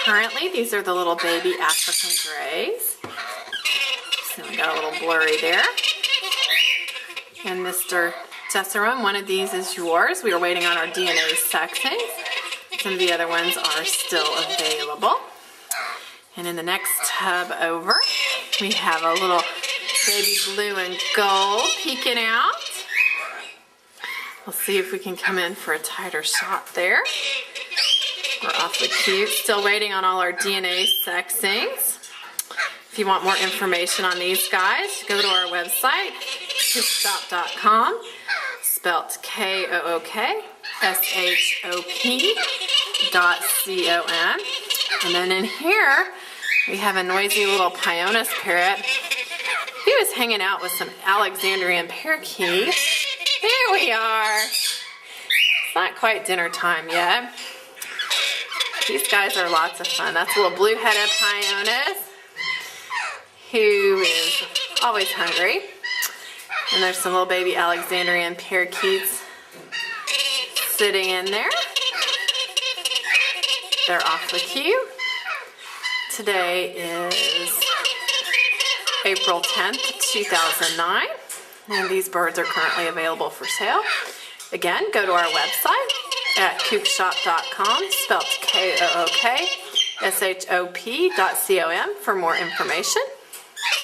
currently. These are the little baby African Grays. So we got a little blurry there. And Mr. Jesserum, one of these is yours. We are waiting on our DNA sexings. Some of the other ones are still available. And in the next tub over, we have a little baby blue and gold peeking out. We'll see if we can come in for a tighter shot there. We're awfully cute. Still waiting on all our DNA sexings. If you want more information on these guys, go to our website, kookshop.com, spelt KOOKSHOP.com. And then in here, we have a noisy little Pionus parrot. He was hanging out with some Alexandrine Parakeets. There we are. It's not quite dinner time yet. These guys are lots of fun. That's a little blue-headed Pionus who is always hungry. And there's some little baby Alexandrine Parakeets sitting in there. They're awfully cute. Today is April 10th, 2009. And these birds are currently available for sale. Again, go to our website at kookshop.com, spelled KOOKSHOP.com for more information.